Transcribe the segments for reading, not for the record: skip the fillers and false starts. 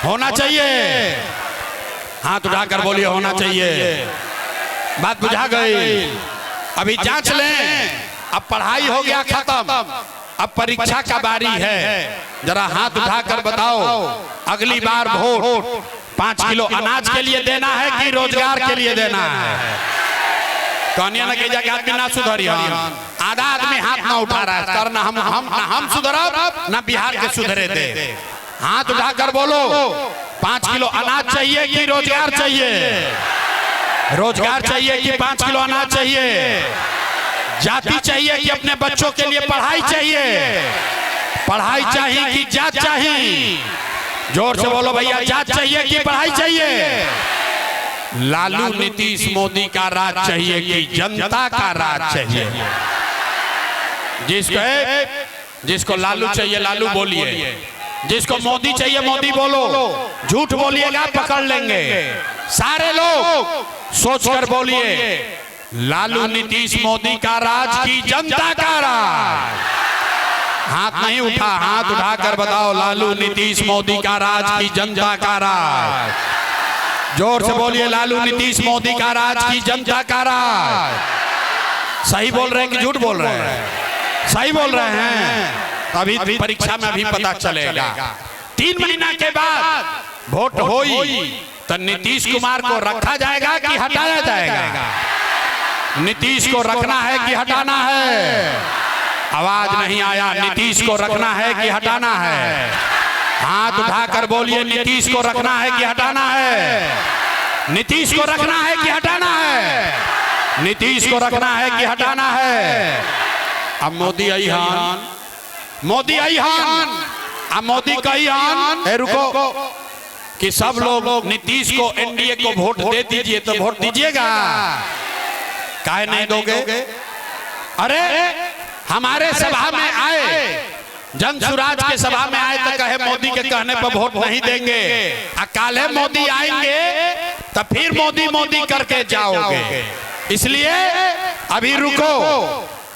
होना चाहिए। हाथ उठाकर बोलिए होना चाहिए। बात बुझा गई। अभी जांच लें। अब पढ़ाई हो गया खत्म, अब परीक्षा का बारी है। जरा हाथ उठाकर बताओ, अगली बार वोट 5 किलो अनाज के लिए देना है कि रोजगार के लिए देना है? कहानियां न कही आदमी ना सुधरी। आधा आदमी हाथ ना उठा रहा है, करना हम सुधरब ना बिहार के सुधरे थे। हाथ उठाकर बोलो, 5 किलो अनाज चाहिए कि रोजगार चाहिए? रोजगार चाहिए कि 5 किलो अनाज चाहिए? जाति चाहिए कि अपने बच्चों के लिए पढ़ाई चाहिए? पढ़ाई चाहिए कि जात चाहिए? जोर से बोलो भैया, जात चाहिए कि पढ़ाई चाहिए? लालू नीतीश मोदी का राज चाहिए कि जनता का राज चाहिए? जिसको लालू चाहिए लालू बोलिए, जिसको मोदी चाहिए मोदी बोलो। झूठ बोलिएगा पकड़ लेंगे। सारे लोग सोचकर बोलिए, लालू नीतीश मोदी का राज की जनता का राज? हाथ नहीं उठा, हाथ उठाकर बताओ, लालू नीतीश मोदी का राज की जनता का राज? जोर से बोलिए, लालू नीतीश मोदी का राज की जनता का राज? सही बोल रहे हैं कि झूठ बोल रहे हैं? सही बोल रहे हैं। अभी परीक्षा में अभी पता चलेगा। 3 महीना के बाद वोट होई तो नीतीश कुमार को रखा जाएगा कि हटाया जाएगा? नीतीश को रखना है कि हटाना है? आवाज नहीं आया। नीतीश को रखना है कि हटाना है? हाथ उठाकर बोलिए, नीतीश को रखना है कि हटाना है? नीतीश को रखना है कि हटाना है? नीतीश को रखना है कि हटाना है? अब मोदी आई हान, मोदी आई हान, अब मोदी का ही हान है। रुको, कि सब लोग नीतीश को, एनडीए को वोट दे दीजिए, तो वोट दीजिएगा? काहे नहीं दोगे? अरे हमारे सभा में आए, जन सुराज के सभा में आए तो कहे मोदी के कहने पर वोट नहीं देंगे। काले मोदी आएंगे तो फिर मोदी मोदी करके जाओगे। इसलिए अभी रुको,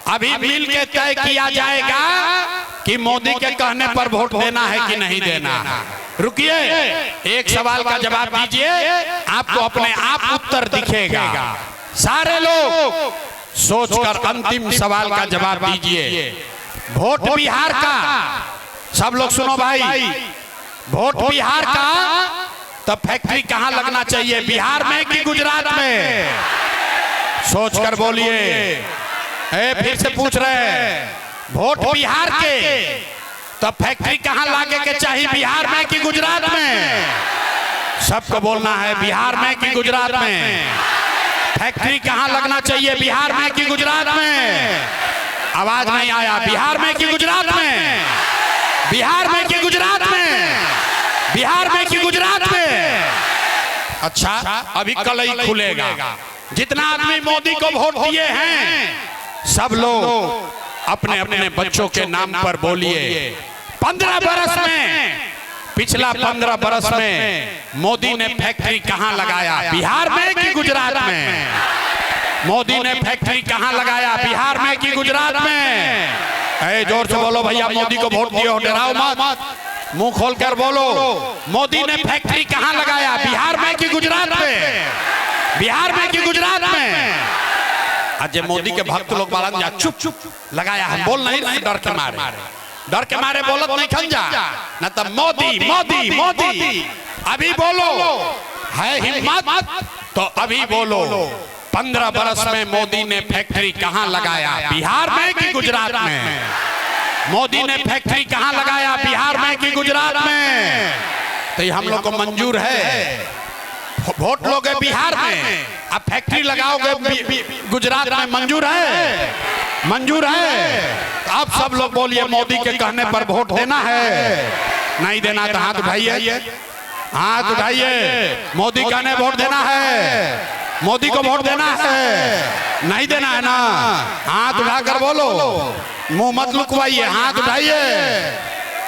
अभी मिल के तय किया जाएगा कि मोदी के कहने पर वोट देना है कि नहीं देना। रुकिए, एक सवाल का जवाब दीजिए, आपको अपने आप उत्तर दिखेगा। सारे लोग सोचकर अंतिम सवाल का जवाब दीजिए। वोट बिहार का, सब लोग सुनो भाई, वोट बिहार का तो फैक्ट्री कहां लगना चाहिए, बिहार में कि गुजरात में? सोचकर बोलिए। फिर से पूछ रहे हैं, वोट बिहार के तो फैक्ट्री कहां लागे के चाहिए, बिहार में कि गुजरात में? सबको बोलना है, बिहार में कि गुजरात में? फैक्ट्री कहां लगना चाहिए, बिहार में कि गुजरात में? आवाज नहीं आया। बिहार में कि गुजरात में? बिहार में कि गुजरात में? बिहार में कि गुजरात में? अच्छा, अभी कल ही खुलेगा। जितना आदमी मोदी को वोट दिए हैं, सब लोग अपने अपने बच्चों के नाम पर बोलिए। 15 बरस में, पिछला 15 बरस में मोदी ने फैक्ट्री कहां लगाया, बिहार में कि गुजरात में? मोदी ने फैक्ट्री कहां लगाया, बिहार में कि गुजरात में? जोर से बोलो भैया, मोदी को वोट दिए हो, डराओ मत, मुंह खोलकर बोलो। मोदी ने फैक्ट्री कहां लगाया, बिहार में कि गुजरात में? बिहार में कि गुजरात में? आज मोदी के भक्त लोग बालन जा, चुप लगाया, हम बोल नहीं रहे, डर के मारे, डर के मारे बोलत नहीं खन जा, न तो मोदी मोदी मोदी। अभी बोलो, है हिम्मत तो अभी बोलो। 15 बरस में मोदी ने फैक्ट्री कहां लगाया, बिहार में कि गुजरात में? मोदी ने फैक्ट्री कहां लगाया, बिहार में कि गुजरात में? तो हम लोग को मंजूर है, वोट लोगे बिहार में, अब फैक्ट्री लगाओगे गुजरात में, मंजूर है? मंजूर है? अब सब लोग बोलिए, मोदी के कहने पर वोट देना है? नहीं देना तो हाथ उठाइए, हाथ उठाइए। मोदी कहने वोट देना है, मोदी को वोट देना है? नहीं देना है ना? हाथ उठाकर बोलो, मुंह मत लुकवाइए, हाथ उठाइए।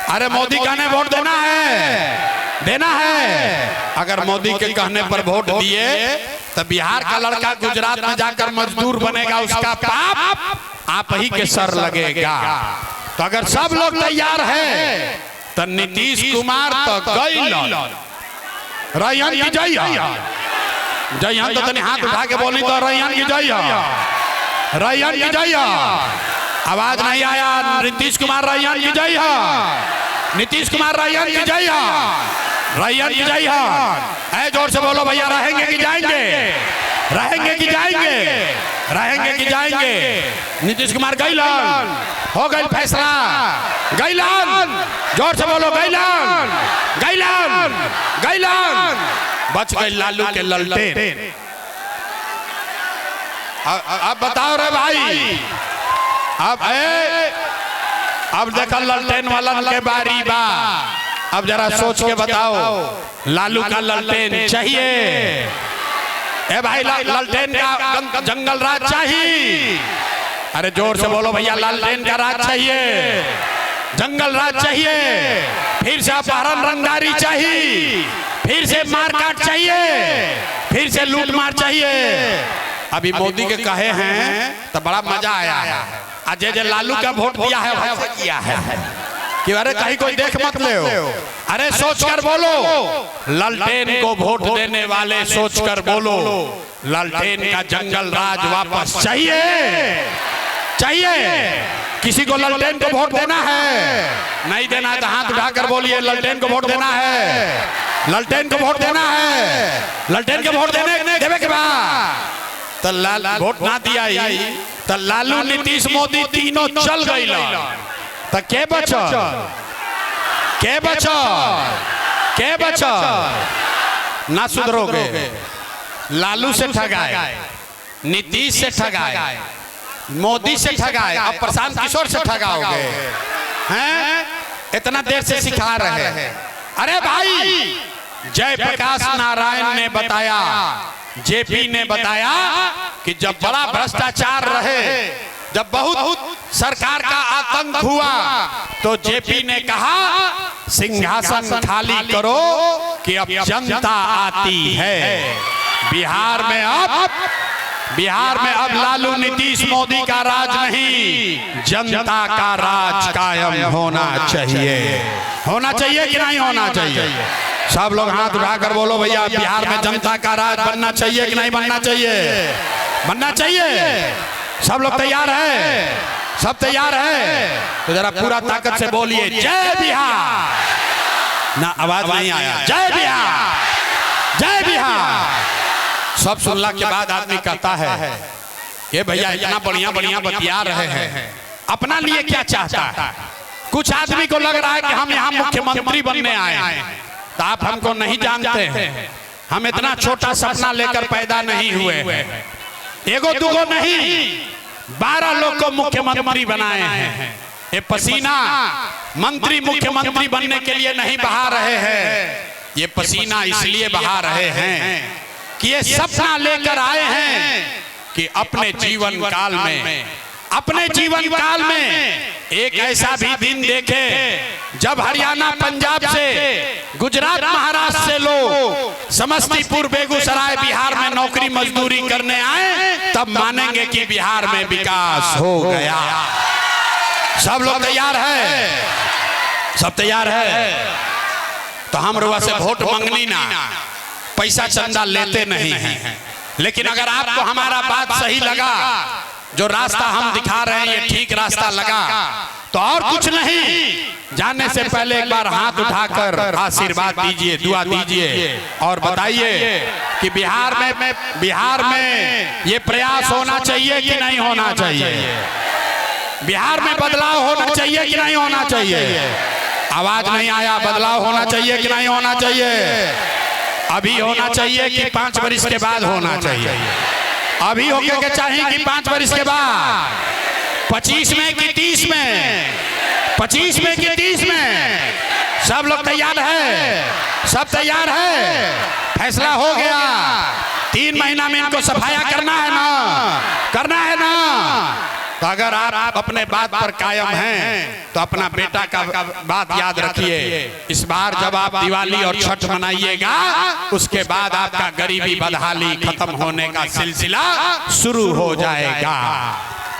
अरे मोदी कहने वोट देना है, देना है। अगर मोदी के कहने पर वोट दिए तो बिहार का लड़का गुजरात में जाकर मजदूर बनेगा, उसका पाप आप ही के सर लगेगा। तो अगर सब लोग तैयार हैं तो नीतीश कुमार तो गई रैयन की जय जय तो तनी हाथ उठा के बोली तो रैयन की जय रैयन की जय। आवाज नहीं आया। नीतीश कुमार रैयन की जय नीतीश कुमार रैयन की जय रैयन की जय है। जोर से बोलो भैया। रहेंगे कि जाएंगे रहेंगे कि जाएंगे रहेंगे कि जाएंगे। नीतीश कुमार गैलन हो गई फैसला गैलन। जोर से बोलो गैलन गैलन गैलन। बच गए लालू के ललटेन। अब बताओ रे भाई। अब देखो ललटेन वाला के बारी बा। अब जरा सोच के बताओ लालू का ललटेन चाहिए। ए भाई ललटेन का जंगल राज चाहिए। अरे जोर से बोलो भैया। ललटेन का राज चाहिए जंगल राज चाहिए। फिर से अपहरण रंगदारी चाहिए। फिर से मारकाट चाहिए। फिर से लूट मार चाहिए। अभी मोदी के कहे हैं तो बड़ा मजा आया है। आज जे लालू का वोट दिया है किया है कि अरे कहीं कोई देख मत ले। अरे सोच कर बोलो। ललटेन को वोट देने वाले सोच कर बोलो। ललटेन का जंगल राज वापस चाहिए चाहिए। किसी को ललटेन को वोट देना है नहीं देना है तो हाथ उठाकर बोलिए ललटेन को वोट देना है। ललटेन को वोट देना है। ललटेन को वोट देने देवे के बाद तो वोट ना दिया तो लालू नीतीश मोदी तीनों चल गई तो के बचल के बचल के बचल। ना सुधरोगे। लालू से ठगाए नीतीश से ठगाए मोदी से ठगाए अब प्रशांत किशोर से ठगाओगे हैं। इतना देर से सिखा रहे हैं। अरे भाई जयप्रकाश नारायण ने बताया जेपी ने बताया कि जब बड़ा भ्रष्टाचार रहे जब बहुत सरकार का आतंक हुआ तो जेपी ने कहा सिंहासन खाली करो कि अब जनता आती है। बिहार में अब लालू नीतीश मोदी का राज नहीं जनता का राज कायम होना चाहिए। होना चाहिए कि नहीं होना चाहिए। सब लोग हाथ उठाकर बोलो भैया। बिहार में जनता का राज बनना चाहिए कि नहीं बनना चाहिए। बनना चाहिए। सब लोग तैयार है सब तैयार है तो जरा पूरा ताकत से बोलिए जय बिहार। ना आवाज नहीं आया। जय बिहार जय बिहार। सब सुनला के बाद आदमी कहता है ये भैया इतना बढ़िया बढ़िया बतिया रहे हैं अपना लिए क्या चाहता है। कुछ आदमी को लग रहा है कि हम यहाँ मुख्यमंत्री बनने आए हैं तो आप हमको नहीं जानते हैं। हम इतना छोटा सपना लेकर पैदा नहीं हुए हैं। एगो दुगो नहीं 12 लोग को मुख्यमंत्री बनाए हैं। ये पसीना मंत्री मुख्यमंत्री बनने के लिए नहीं बहा रहे हैं। ये पसीना इसलिए बहा रहे हैं कि ये सपना लेकर आए हैं कि अपने जीवन काल में एक ऐसा भी दिन देखे जब हरियाणा पंजाब से गुजरात महाराष्ट्र से लोग समस्तीपुर बेगूसराय बिहार में नौकरी मजदूरी करने आए तब मानेंगे कि बिहार में विकास हो गया। सब लोग तैयार है सब तैयार है तो हम रुआ से वोट मांगनी ना पैसा चंदा लेते नहीं हैं। लेकिन अगर आपको हमारा बात सही लगा जो रास्ता हम दिखा रहे हैं ये ठीक रास्ता लगा तो और कुछ नहीं जाने से पहले एक बार हाथ उठाकर आशीर्वाद दीजिए दुआ दीजिए और बताइए कि बिहार में ये प्रयास होना चाहिए कि नहीं होना चाहिए। बिहार में बदलाव होना चाहिए कि नहीं होना चाहिए। आवाज नहीं आया। बदलाव होना चाहिए कि नहीं होना चाहिए। अभी होना चाहिए कि 5 वर्ष के बाद होना चाहिए। अभी होके के चाहिए कि 5 वर्ष के बाद 25 में कि 30 में 25 में कि 30 में। सब लोग तैयार है सब तैयार है। फैसला हो गया 3 महीना में इनको सफाया करना है ना। तो अगर आप अपने बात पर कायम हैं तो अपना बेटा का बात याद रखिए। इस बार जब आप दिवाली और छठ मनाइएगा उसके बाद आपका गरीबी बदहाली खत्म होने का सिलसिला शुरू हो जाएगा।